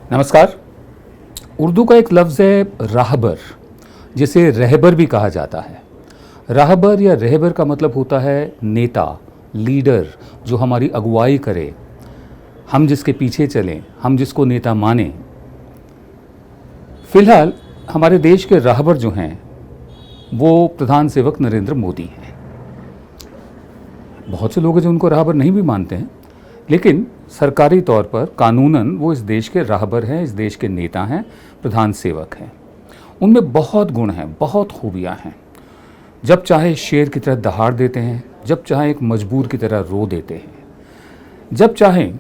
नमस्कार। उर्दू का एक लफ्ज़ है राहबर, जिसे रहबर भी कहा जाता है। राहबर या रहबर का मतलब होता है नेता, लीडर, जो हमारी अगुवाई करे, हम जिसके पीछे चलें, हम जिसको नेता माने। फिलहाल हमारे देश के राहबर जो हैं वो प्रधान सेवक नरेंद्र मोदी हैं। बहुत से लोग हैं जो उनको राहबर नहीं भी मानते हैं, लेकिन सरकारी तौर पर कानूनन वो इस देश के राहबर हैं, इस देश के नेता हैं, प्रधान सेवक हैं। उनमें बहुत गुण हैं, बहुत खूबियाँ हैं। जब चाहे शेर की तरह दहाड़ देते हैं, जब चाहे एक मजबूर की तरह रो देते हैं, जब चाहे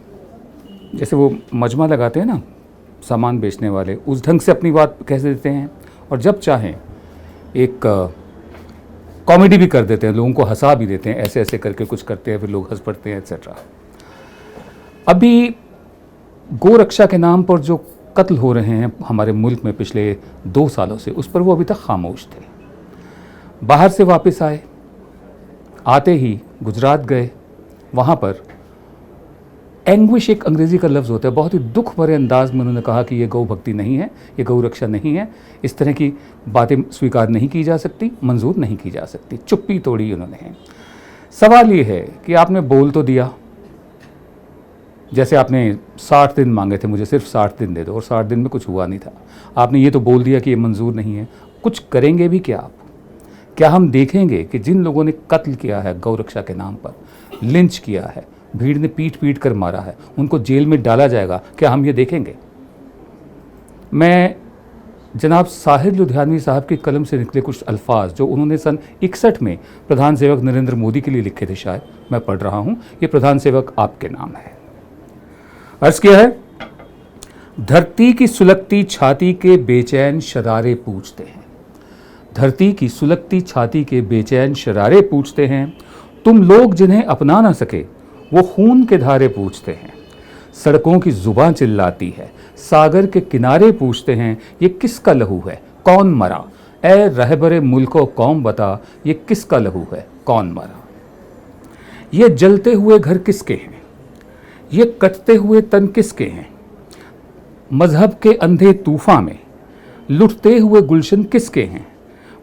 जैसे वो मजमा लगाते हैं ना सामान बेचने वाले, उस ढंग से अपनी बात कह देते हैं, और जब चाहे एक कॉमेडी भी कर देते हैं, लोगों को हंसा भी देते हैं, ऐसे ऐसे करके कुछ करते हैं, फिर लोग हंस पड़ते हैं, एट्सेट्रा। अभी गोरक्षा के नाम पर जो कत्ल हो रहे हैं हमारे मुल्क में पिछले 2 सालों से, उस पर वो अभी तक खामोश थे। बाहर से वापस आए, आते ही गुजरात गए, वहाँ पर एंग्विश एक अंग्रेज़ी का लफ्ज़ होता है, बहुत ही दुख भरे अंदाज में उन्होंने कहा कि ये गौ भक्ति नहीं है, ये गौ रक्षा नहीं है, इस तरह की बातें स्वीकार नहीं की जा सकती, मंजूर नहीं की जा सकती। चुप्पी तोड़ी उन्होंने। सवाल ये है कि आपने बोल तो दिया, जैसे आपने 60 दिन मांगे थे, मुझे सिर्फ 60 दिन दे दो, और 60 दिन में कुछ हुआ नहीं था। आपने ये तो बोल दिया कि ये मंजूर नहीं है, कुछ करेंगे भी क्या आप? क्या हम देखेंगे कि जिन लोगों ने कत्ल किया है गौ रक्षा के नाम पर, लिंच किया है, भीड़ ने पीट पीट कर मारा है, उनको जेल में डाला जाएगा? क्या हम ये देखेंगे? मैं जनाब साहिर लुधियानवी साहब की कलम से निकले कुछ अल्फाज जो उन्होंने सन 61 में प्रधान सेवक नरेंद्र मोदी के लिए लिखे थे, शायद मैं पढ़ रहा हूँ। ये प्रधान सेवक आपके नाम है। अर्ज किया है, धरती की सुलगती छाती के बेचैन शरारे पूछते हैं। धरती की सुलगती छाती के बेचैन शरारे पूछते हैं, तुम लोग जिन्हें अपना ना सके वो खून के धारे पूछते हैं। सड़कों की जुबान चिल्लाती है, सागर के किनारे पूछते हैं, ये किसका लहू है, कौन मरा? ए रहबरे मुल्को कौम बता, ये किसका लहू है, कौन मरा? ये जलते हुए घर किसके हैं, ये कटते हुए तन किसके हैं? मजहब के अंधे तूफान में लुटते हुए गुलशन किसके हैं?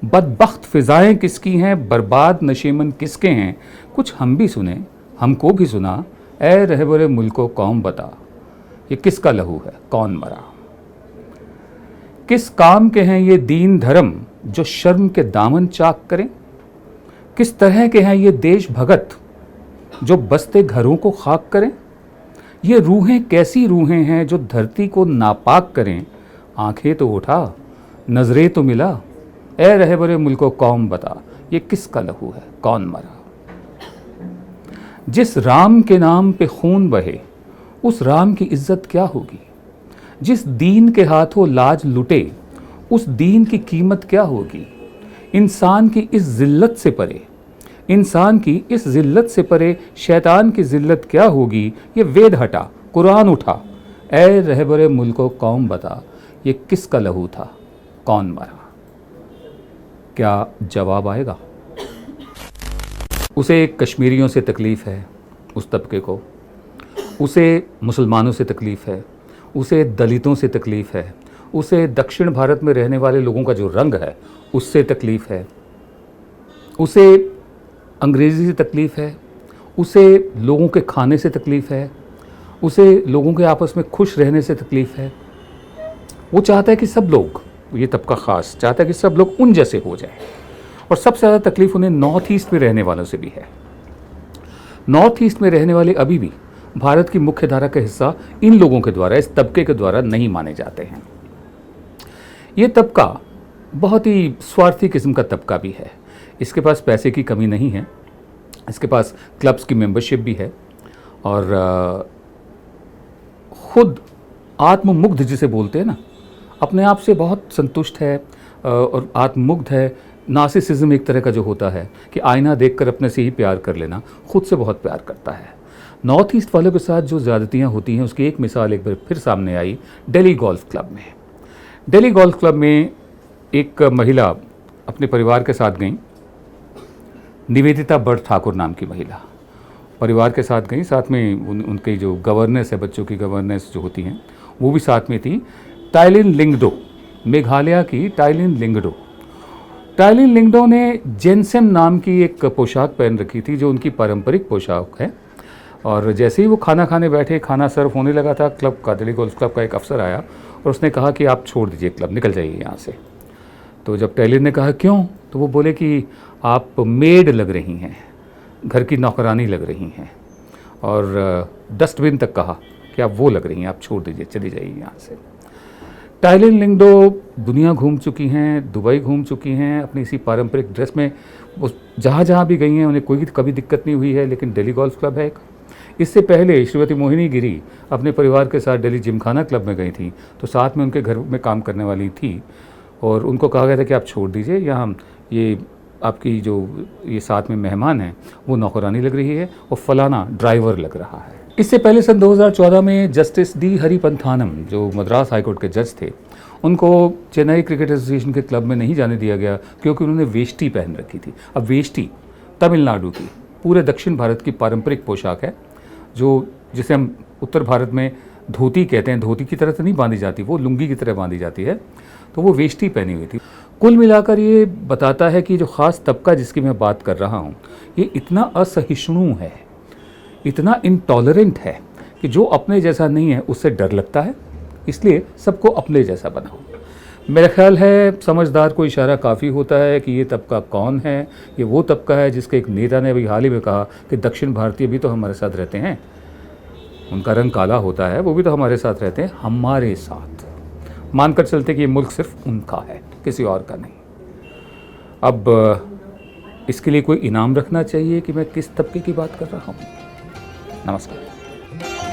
बदबख्त फिजाएं किसकी हैं, बर्बाद नशेमन किसके हैं? कुछ हम भी सुने, हमको भी सुना, ए रहबरे मुल्को कौम बता, ये किसका लहू है, कौन मरा? किस काम के हैं ये दीन धर्म जो शर्म के दामन चाक करें? किस तरह के हैं ये देश भगत जो बसते घरों को खाक करें? ये रूहें कैसी रूहें हैं जो धरती को नापाक करें? आंखें तो उठा, नजरें तो मिला, ए रहबरे मुल्को कौम बता, ये किसका लहू है, कौन मरा? जिस राम के नाम पे खून बहे उस राम की इज्जत क्या होगी? जिस दीन के हाथों लाज लुटे उस दीन की कीमत क्या होगी? इंसान की इस जिल्लत से परे, इंसान की इस जिल्लत से परे शैतान की जिल्लत क्या होगी? ये वेद हटा, कुरान उठा, ए रहबरे मुल्को कौम बता, ये किसका लहू था, कौन मरा? क्या जवाब आएगा? उसे कश्मीरियों से तकलीफ़ है, उस तबके को, उसे मुसलमानों से तकलीफ़ है, उसे दलितों से तकलीफ़ है, उसे दक्षिण भारत में रहने वाले लोगों का जो रंग है उससे तकलीफ़ है, उसे अंग्रेज़ी से तकलीफ़ है, उसे लोगों के खाने से तकलीफ़ है, उसे लोगों के आपस में खुश रहने से तकलीफ़ है। वो चाहता है कि सब लोग, ये तबका ख़ास चाहता है कि सब लोग उन जैसे हो जाए। और सबसे ज़्यादा तकलीफ़ उन्हें नॉर्थ ईस्ट में रहने वालों से भी है। नॉर्थ ईस्ट में रहने वाले अभी भी भारत की मुख्य धारा का हिस्सा इन लोगों के द्वारा, इस तबके के द्वारा नहीं माने जाते हैं। ये तबका बहुत ही स्वार्थी किस्म का तबका भी है। इसके पास पैसे की कमी नहीं है, इसके पास क्लब्स की मेंबरशिप भी है, और खुद आत्ममुग्ध जिसे बोलते हैं ना, अपने आप से बहुत संतुष्ट है और आत्ममुग्ध है। नार्सिसिज्म एक तरह का जो होता है कि आईना देखकर अपने से ही प्यार कर लेना, खुद से बहुत प्यार करता है। नॉर्थ ईस्ट वालों के साथ जो ज़्यादतियाँ होती हैं उसकी एक मिसाल एक बार फिर सामने आई दिल्ली गोल्फ क्लब में। दिल्ली गोल्फ क्लब में एक महिला अपने परिवार के साथ गई, निवेदिता बट ठाकुर नाम की महिला परिवार के साथ गई, साथ में उनके जो गवर्नेंस है, बच्चों की गवर्नेंस जो होती हैं वो भी साथ में थी। टाइलिन लिंगडो, मेघालय की टाइलिन लिंगडो। टाइलिन लिंगडो ने जेनसेम नाम की एक पोशाक पहन रखी थी जो उनकी पारंपरिक पोशाक है। और जैसे ही वो खाना खाने बैठे, खाना सर्व होने लगा था, क्लब का, दिल्ली गोल्फ क्लब का एक अफसर आया और उसने कहा कि आप छोड़ दीजिए क्लब, निकल जाइए यहाँ से। तो जब टाइलिन ने कहा क्यों, तो वो बोले कि आप मेड लग रही हैं, घर की नौकरानी लग रही हैं, और डस्टबिन तक कहा कि आप वो लग रही हैं, आप छोड़ दीजिए, चली जाइए यहाँ से। टाइलिन लिंगडो दुनिया घूम चुकी हैं, दुबई घूम चुकी हैं अपनी इसी पारंपरिक ड्रेस में। वो जहाँ जहाँ भी गई हैं उन्हें कोई कभी दिक्कत नहीं हुई है। लेकिन दिल्ली गोल्फ क्लब है एक। इससे पहले श्रीमती मोहिनी गिरी अपने परिवार के साथ दिल्ली जिमखाना क्लब में गई थी, तो साथ में उनके घर में काम करने वाली थी और उनको कहा गया था कि आप छोड़ दीजिए, यहाँ ये आपकी जो ये साथ में मेहमान हैं वो नौकरानी लग रही है और फलाना ड्राइवर लग रहा है। इससे पहले सन 2014 में जस्टिस डी हरिपंथानम, जो मद्रास हाईकोर्ट के जज थे, उनको चेन्नई क्रिकेट एसोसिएशन के क्लब में नहीं जाने दिया गया क्योंकि उन्होंने वेष्टी पहन रखी थी। अब वेष्टी तमिलनाडु की, पूरे दक्षिण भारत की पारंपरिक पोशाक है, जो जिसे हम उत्तर भारत में धोती कहते हैं। धोती की तरह तो नहीं बांधी जाती, वो लुंगी की तरह बांधी जाती है, तो वो वेष्टी पहनी हुई थी। कुल मिलाकर ये बताता है कि जो ख़ास तबका जिसकी मैं बात कर रहा हूँ, ये इतना असहिष्णु है, इतना इंटॉलरेंट है कि जो अपने जैसा नहीं है उससे डर लगता है, इसलिए सबको अपने जैसा बनाओ। मेरा ख्याल है समझदार को इशारा काफ़ी होता है कि ये तबका कौन है। ये वो तबका है जिसके एक नेता ने अभी हाल ही में कहा कि दक्षिण भारतीय भी तो हमारे साथ रहते हैं, उनका रंग काला होता है, वो भी तो हमारे साथ रहते हैं, हमारे साथ मानकर चलते कि ये मुल्क सिर्फ उनका है, किसी और का नहीं। अब इसके लिए कोई इनाम रखना चाहिए कि मैं किस तबके की बात कर रहा हूँ। नमस्कार।